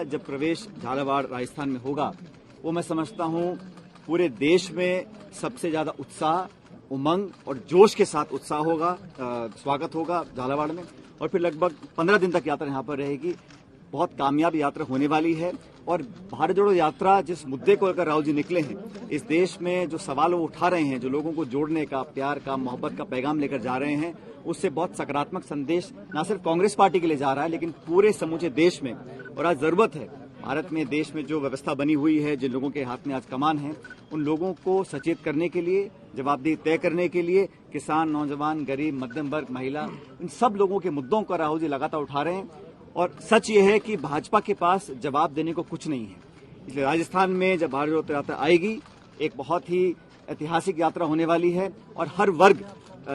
जब प्रवेश झालावाड़ राजस्थान में होगा वो मैं समझता हूं पूरे देश में सबसे ज्यादा उत्साह, उमंग और जोश के साथ उत्साह होगा, स्वागत होगा झालावाड़ में। और फिर लगभग 15 दिन तक यात्रा यहां पर रहेगी। बहुत कामयाब यात्रा होने वाली है। और भारत जोड़ो यात्रा जिस मुद्दे को लेकर राहुल जी निकले हैं, इस देश में जो सवाल वो उठा रहे हैं, जो लोगों को जोड़ने का, प्यार का, मोहब्बत का पैगाम लेकर जा रहे हैं, उससे बहुत सकारात्मक संदेश न सिर्फ कांग्रेस पार्टी के लिए जा रहा है लेकिन पूरे समूचे देश में। और आज जरूरत है भारत में, देश में जो व्यवस्था बनी हुई है, जिन लोगों के हाथ में आज कमान है, उन लोगों को सचेत करने के लिए, जवाबदेही तय करने के लिए किसान, नौजवान, गरीब, मध्यम वर्ग, महिला, इन सब लोगों के मुद्दों को राहुल जी लगातार उठा रहे हैं। और सच ये है कि भाजपा के पास जवाब देने को कुछ नहीं है। इसलिए राजस्थान में जब भारत जोड़ो यात्रा आएगी, एक बहुत ही ऐतिहासिक यात्रा होने वाली है और हर वर्ग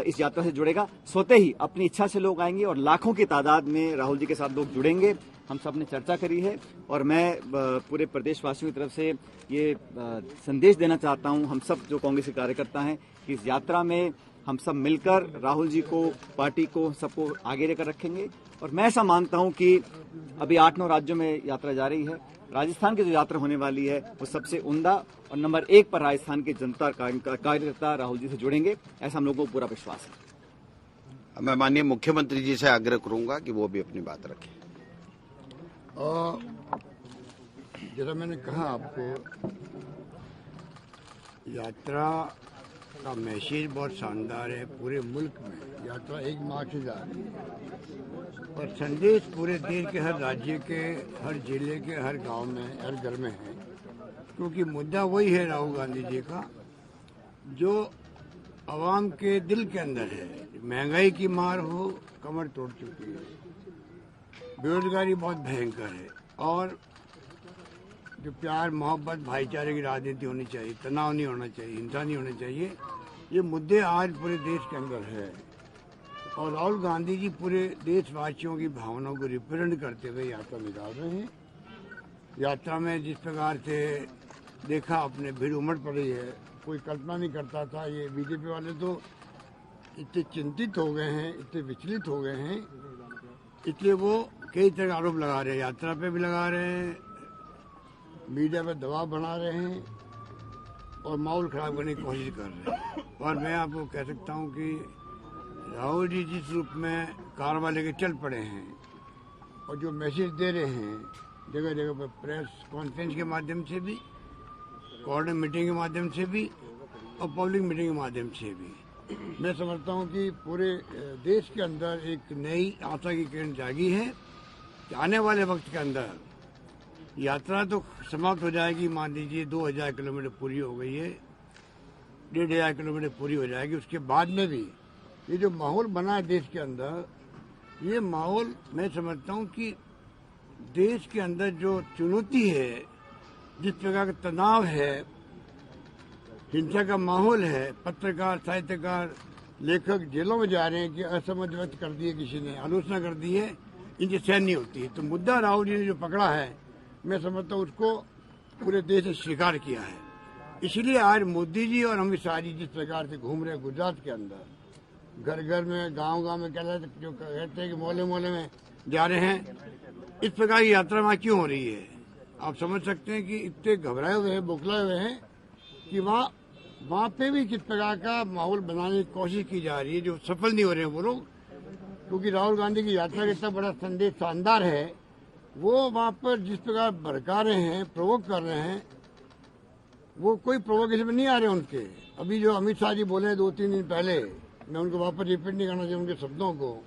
इस यात्रा से जुड़ेगा। स्वतः ही अपनी इच्छा से लोग आएंगे और लाखों की तादाद में राहुल जी के साथ लोग जुड़ेंगे। हम सब ने चर्चा करी है और मैं पूरे प्रदेशवासियों की तरफ से ये संदेश देना चाहता हूं, हम सब जो कांग्रेस के कार्यकर्ता हैं, कि इस यात्रा में हम सब मिलकर राहुल जी को, पार्टी को, सबको आगे लेकर रखेंगे। और मैं ऐसा मानता हूं कि अभी 8-9 राज्यों में यात्रा जा रही है, राजस्थान की जो यात्रा होने वाली है वो सबसे उम्दा और नंबर 1 पर राजस्थान की जनता, कार्यकर्ता राहुल जी से जुड़ेंगे, ऐसा हम लोगों को पूरा विश्वास है। मैं माननीय मुख्यमंत्री जी से आग्रह करूंगा कि वो भी अपनी बात रखें। जैसा मैंने कहा आपको, यात्रा का मैसेज बहुत शानदार है। पूरे मुल्क में यात्रा 1 माह से जा रही है और संदेश पूरे देश के हर राज्य के, हर जिले के, हर गांव में, हर घर में है। क्योंकि मुद्दा वही है राहुल गांधी जी का, जो आवाम के दिल के अंदर है। महंगाई की मार हो, कमर तोड़ चुकी है, बेरोजगारी बहुत भयंकर है और जो प्यार, मोहब्बत, भाईचारे की राजनीति होनी चाहिए, तनाव नहीं होना चाहिए, हिंसा नहीं होनी चाहिए, ये मुद्दे आज पूरे देश के अंदर है। और राहुल गांधी जी पूरे देशवासियों की भावनाओं को रिप्रेजेंट करते हुए यात्रा निकाल रहे हैं। यात्रा में जिस प्रकार से देखा आपने, भीड़ उमड़ पड़ी है, कोई कल्पना नहीं करता था। ये बीजेपी वाले तो इतने चिंतित हो गए हैं, इतने विचलित हो गए हैं, इसलिए वो कई तरह आरोप लगा रहे हैं, यात्रा पे भी लगा रहे हैं, मीडिया पे दबाव बना रहे हैं और माहौल खराब करने की कोशिश कर रहे हैं। और मैं आपको कह सकता हूं कि राहुल जी जिस रूप में कार्रवाई लेके चल पड़े हैं और जो मैसेज दे रहे हैं जगह जगह पर, प्रेस कॉन्फ्रेंस के माध्यम से भी, कोऑर्डिनेट मीटिंग के माध्यम से भी और पब्लिक मीटिंग के माध्यम से भी, मैं समझता हूं कि पूरे देश के अंदर एक नई आशा की किरण जागी है कि आने वाले वक्त के अंदर यात्रा तो समाप्त हो जाएगी। मान लीजिए 2000 किलोमीटर पूरी हो गई है, 1500 किलोमीटर पूरी हो जाएगी। उसके बाद में भी ये जो माहौल बना है देश के अंदर, ये माहौल मैं समझता हूँ कि देश के अंदर जो चुनौती है, जिस प्रकार का तनाव है, हिंसा का माहौल है, पत्रकार, साहित्यकार, लेखक जेलों में जा रहे हैं कि असमझ व्यक्त कर दी है, किसी ने आलोचना कर दी है, इनसे सहन नहीं होती है। तो मुद्दा राहुल जी ने जो पकड़ा है, मैं समझता हूँ उसको पूरे देश ने स्वीकार किया है। इसलिए आज मोदी जी और अमित शाह जी जिस प्रकार से घूम रहे हैं गुजरात के अंदर, घर घर में, गांव गांव में, जो कहते हैं कि मोहल्ले मोहल्ले में जा रहे हैं, इस प्रकार की यात्रा वहाँ क्यों हो रही है? आप समझ सकते हैं कि इतने घबराए हुए हैं, बौखलाए हुए हैं कि वहाँ पे भी किस प्रकार का माहौल बनाने की कोशिश की जा रही है, जो सफल नहीं हो रहे हैं वो लोग। क्योंकि राहुल गांधी की यात्रा का इतना बड़ा संदेश शानदार है, वो वहाँ पर जिस प्रकार भड़का रहे हैं, प्रोवोक कर रहे हैं, वो कोई प्रोवोकेशन में नहीं आ रहे उनके। अभी जो अमित शाह जी बोले 2-3 दिन पहले, मैं उनको वापस रिपीट नहीं करना चाहिए उनके शब्दों को,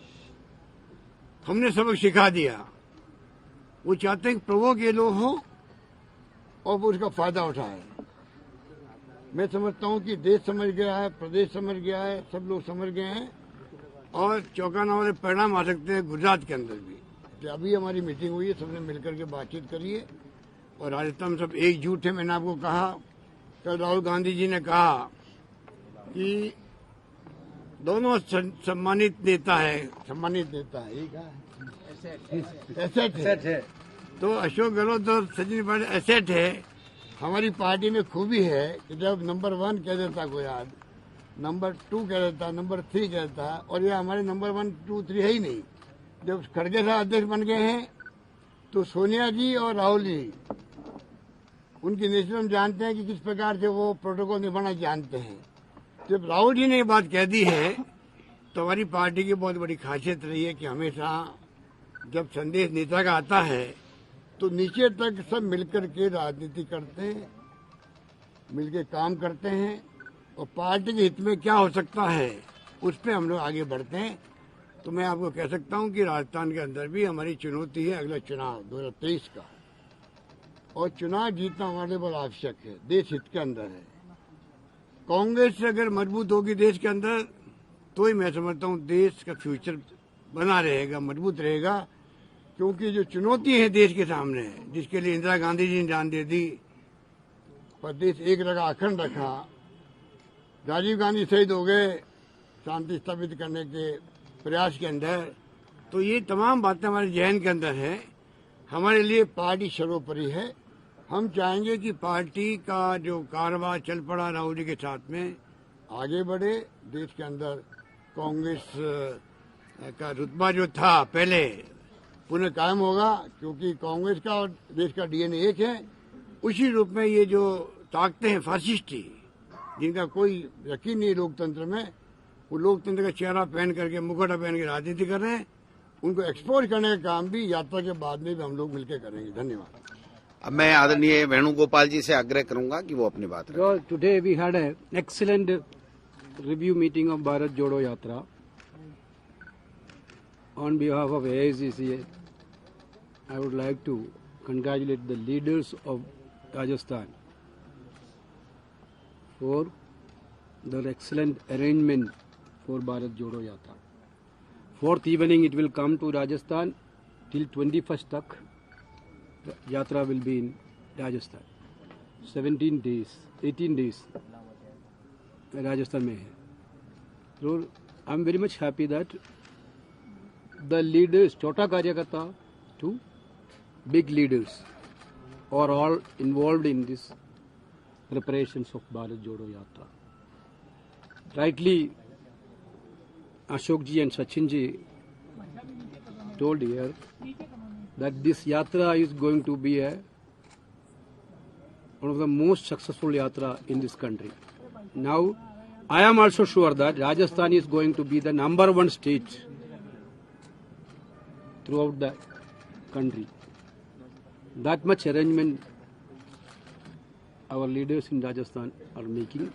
हमने सबक सिखा दिया। वो चाहते हैं कि प्रोवोक ये लोग हों और वो उसका फायदा उठाए। मैं समझता हूँ कि देश समझ गया है, प्रदेश समझ गया है, सब लोग समझ गए हैं और चौंकाने वाले परिणाम आ सकते हैं गुजरात के अंदर भी। अभी हमारी मीटिंग हुई है, सबने मिलकर के बातचीत करी है और राजस्थान सब एकजुट है। मैंने आपको कहा, कल राहुल गांधी जी ने कहा कि दोनों सम्मानित नेता है, ये क्या है? एसेट है। तो अशोक गहलोत और सचिन पायलट एसेट है। हमारी पार्टी में खूबी है कि जब नंबर 1 कह देता कोई आदमी, नंबर 2 कह देता, नंबर 3 कह देता, और ये हमारे नंबर 1, 2, 3 है ही नहीं। जब खड़गे साहब अध्यक्ष बन गए हैं तो सोनिया जी और राहुल जी उनकी नेचर हम जानते हैं कि किस प्रकार से वो प्रोटोकॉल निभाना जानते हैं। जब राहुल जी ने ये बात कह दी है तो हमारी पार्टी की बहुत बड़ी खासियत रही है कि हमेशा जब संदेश नेता का आता है तो नीचे तक सब मिलकर के राजनीति करते हैं, मिलकर काम करते हैं और पार्टी के हित में क्या हो सकता है उस पर हम लोग आगे बढ़ते हैं। तो मैं आपको कह सकता हूं कि राजस्थान के अंदर भी हमारी चुनौती है अगला चुनाव 2023 का, और चुनाव जीतना हमारे लिए बहुत आवश्यक है, देश हित के अंदर है। कांग्रेस अगर मजबूत होगी देश के अंदर तो ही मैं समझता हूं देश का फ्यूचर बना रहेगा, मजबूत रहेगा, क्योंकि जो चुनौती है देश के सामने जिसके लिए इंदिरा गांधी जी ने जान दे दी, प्रदेश एक रखा अखंड रखा, राजीव गांधी शहीद हो गए शांति स्थापित करने के प्रयास के अंदर, तो ये तमाम बातें हमारे जहन के अंदर है। हमारे लिए पार्टी सर्वोपरि है। हम चाहेंगे कि पार्टी का जो कारवां चल पड़ा राहुल जी के साथ में आगे बढ़े, देश के अंदर कांग्रेस का रुतबा जो था पहले पुनः कायम होगा, क्योंकि कांग्रेस का और देश का डीएनए एक है। उसी रूप में ये जो ताकतें हैं फासिस्टी, जिनका कोई यकीन नहीं लोकतंत्र में, वो लोकतंत्र का चेहरा पहन करके मुखौटा पहन के राजनीति कर रहे हैं, उनको एक्सपोज करने का काम भी यात्रा के बाद में भी हम लोग मिलकर करेंगे। धन्यवाद। अब मैं आदरणीय वेणुगोपाल जी से आग्रह करूंगा कि वो अपनी बात रखें। Today we had an excellent review meeting of Bharat Jodo Yatra. On behalf of AICC, I would like to congratulate the leaders of Rajasthan for their excellent arrangement for Bharat Jodo Yatra. Fourth evening it will come to Rajasthan till 21st tak. The Yatra will be in Rajasthan. 17 days, 18 days Rajasthan में है. So I am very much happy that the leaders, छोटा कार्यकर्ता to big leaders are all involved in this preparations of Bharat Jodo Yatra. Rightly, Ashok ji and Sachin ji told here that this yatra is going to be one of the most successful yatra in this country. Now, I am also sure that Rajasthan is going to be the #1 state throughout the country. That much arrangement our leaders in Rajasthan are making.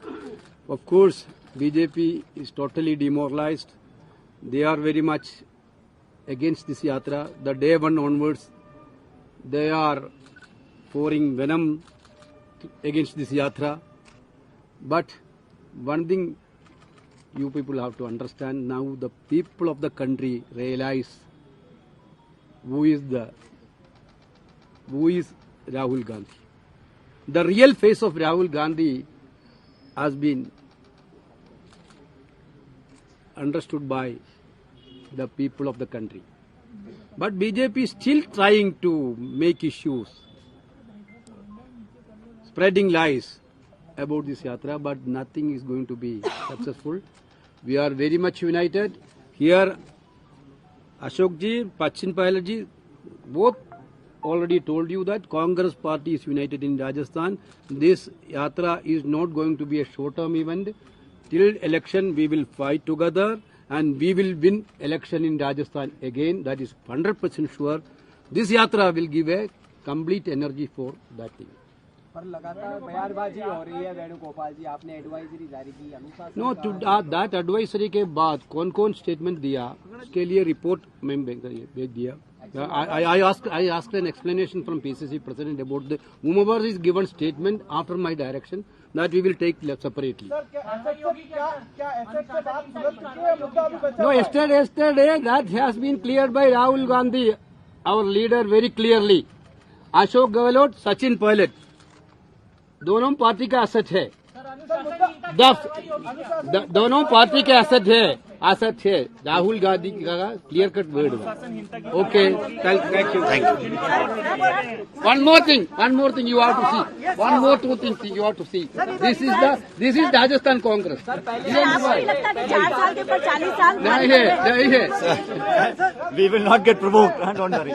Of course, BJP is totally demoralized. They are very much against this yatra. The day one onwards, they are pouring venom against this yatra. But one thing you people have to understand, now the people of the country realize who is Rahul Gandhi. The real face of Rahul Gandhi has been understood by the people of the country. But BJP is still trying to make issues, spreading lies about this yatra, but nothing is going to be successful. We are very much united. Here, Ashok ji, Sachin Pilot ji, both already told you that Congress party is united in Rajasthan. This yatra is not going to be a short-term event. Till election, we will fight together and we will win election in Rajasthan again. That is 100% sure. This yatra will give a complete energy for that thing. पर लगातार बयानबाजी हो रही है वेणुगोपाल जी, आपने advisory जारी की अनुशासन नो टू दैट एडवाइजरी के बाद कौन कौन स्टेटमेंट दिया उसके लिए रिपोर्ट मैं भेज दिया. I asked an explanation from PCC president about the whomever is given statement after my direction that we will take separately. No, yesterday that has been cleared by Rahul Gandhi, our leader, very clearly. Ashok Gehlot, Sachin Pilot, दोनों party का asset है. दोनों party के asset है. राहुल गांधी का clear cut word. Okay, thank you. One more thing you have to see. One more two things you have to see. This is Rajasthan Congress. नहीं है. We will not get provoked. Don't worry.